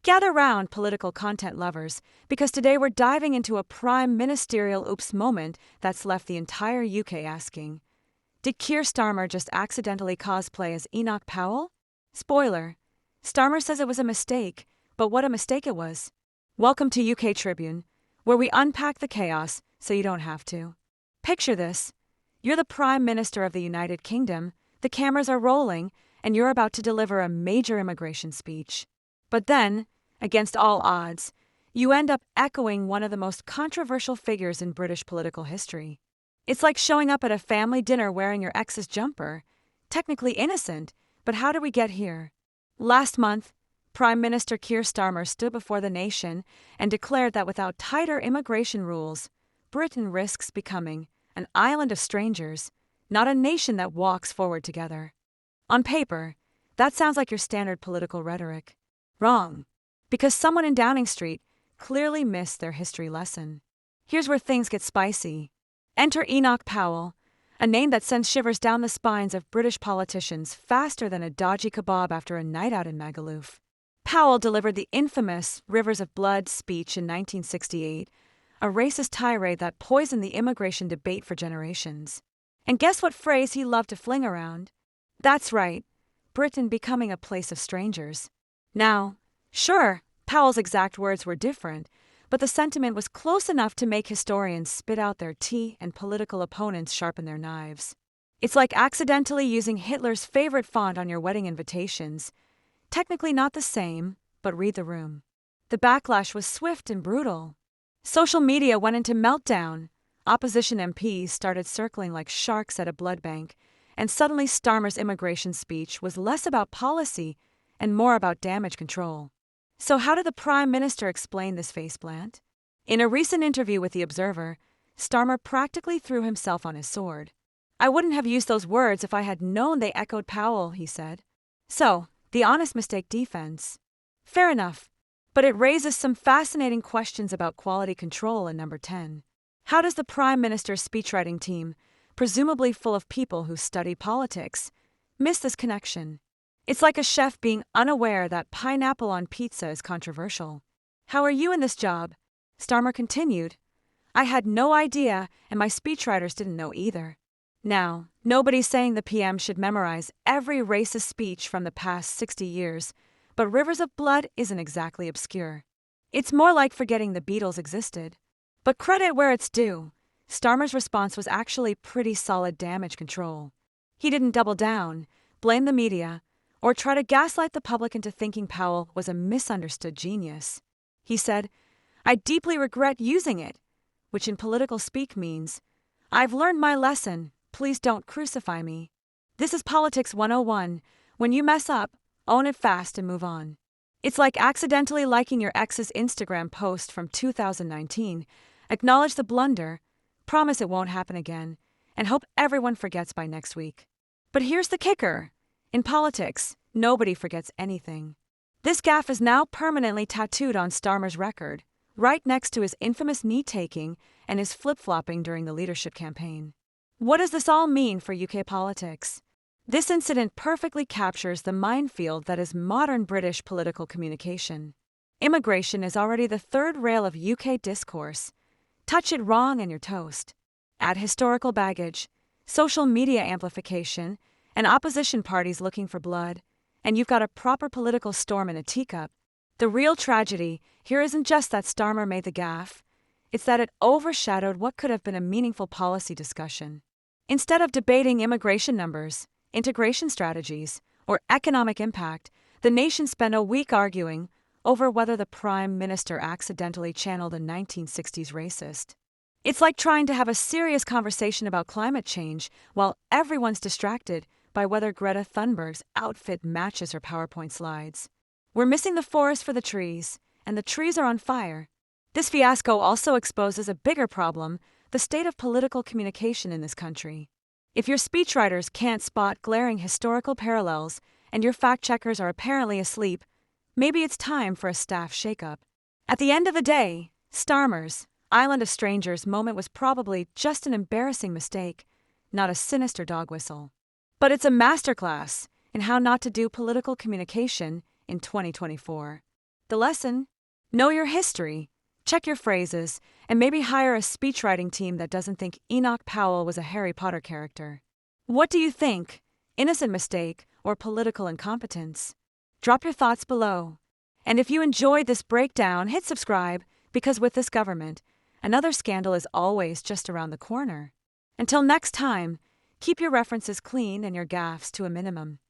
Gather round, political content lovers, because today we're diving into a prime ministerial oops moment that's left the entire UK asking, did Keir Starmer just accidentally cosplay as Enoch Powell? Spoiler, Starmer says it was a mistake, but what a mistake it was. Welcome to UK Tribune, where we unpack the chaos so you don't have to. Picture this. You're the Prime Minister of the United Kingdom, the cameras are rolling, and you're about to deliver a major immigration speech. But then, against all odds, you end up echoing one of the most controversial figures in British political history. It's like showing up at a family dinner wearing your ex's jumper. Technically innocent, but how did we get here? Last month, Prime Minister Keir Starmer stood before the nation and declared that without tighter immigration rules, Britain risks becoming an island of strangers, not a nation that walks forward together. On paper, that sounds like your standard political rhetoric. Wrong. Because someone in Downing Street clearly missed their history lesson. Here's where things get spicy. Enter Enoch Powell, a name that sends shivers down the spines of British politicians faster than a dodgy kebab after a night out in Magaluf. Powell delivered the infamous Rivers of Blood speech in 1968, a racist tirade that poisoned the immigration debate for generations. And guess what phrase he loved to fling around? That's right, Britain becoming a place of strangers. Now, sure, Powell's exact words were different, but the sentiment was close enough to make historians spit out their tea and political opponents sharpen their knives. It's like accidentally using Hitler's favorite font on your wedding invitations. Technically not the same, but read the room. The backlash was swift and brutal. Social media went into meltdown. Opposition MPs started circling like sharks at a blood bank, and suddenly Starmer's immigration speech was less about policy and more about damage control. So how did the Prime Minister explain this faceplant? In a recent interview with The Observer, Starmer practically threw himself on his sword. I wouldn't have used those words if I had known they echoed Powell, he said. So, the honest mistake defense. Fair enough, but it raises some fascinating questions about quality control in number 10. How does the Prime Minister's speechwriting team, presumably full of people who study politics, miss this connection? It's like a chef being unaware that pineapple on pizza is controversial. How are you in this job? Starmer continued. I had no idea, and my speechwriters didn't know either. Now, nobody's saying the PM should memorize every racist speech from the past 60 years, but Rivers of Blood isn't exactly obscure. It's more like forgetting the Beatles existed. But credit where it's due, Starmer's response was actually pretty solid damage control. He didn't double down, blame the media, or try to gaslight the public into thinking Powell was a misunderstood genius. He said, I deeply regret using it, which in political speak means, I've learned my lesson, please don't crucify me. This is Politics 101. When you mess up, own it fast and move on. It's like accidentally liking your ex's Instagram post from 2019, acknowledge the blunder, promise it won't happen again, and hope everyone forgets by next week. But here's the kicker. In politics, nobody forgets anything. This gaffe is now permanently tattooed on Starmer's record, right next to his infamous knee-taking and his flip-flopping during the leadership campaign. What does this all mean for UK politics? This incident perfectly captures the minefield that is modern British political communication. Immigration is already the third rail of UK discourse. Touch it wrong and you're toast. Add historical baggage, social media amplification, and opposition parties looking for blood, and you've got a proper political storm in a teacup. The real tragedy here isn't just that Starmer made the gaffe, it's that it overshadowed what could have been a meaningful policy discussion. Instead of debating immigration numbers, integration strategies, or economic impact, the nation spent a week arguing over whether the Prime Minister accidentally channeled a 1960s racist. It's like trying to have a serious conversation about climate change while everyone's distracted by whether Greta Thunberg's outfit matches her PowerPoint slides. We're missing the forest for the trees, and the trees are on fire. This fiasco also exposes a bigger problem, the state of political communication in this country. If your speechwriters can't spot glaring historical parallels and your fact-checkers are apparently asleep, maybe it's time for a staff shakeup. At the end of the day, Starmer's Island of Strangers moment was probably just an embarrassing mistake, not a sinister dog whistle. But it's a masterclass in how not to do political communication in 2024. The lesson? Know your history, check your phrases, and maybe hire a speechwriting team that doesn't think Enoch Powell was a Harry Potter character. What do you think? Innocent mistake or political incompetence? Drop your thoughts below. And if you enjoyed this breakdown, hit subscribe, because with this government, another scandal is always just around the corner. Until next time, keep your references clean and your gaffes to a minimum.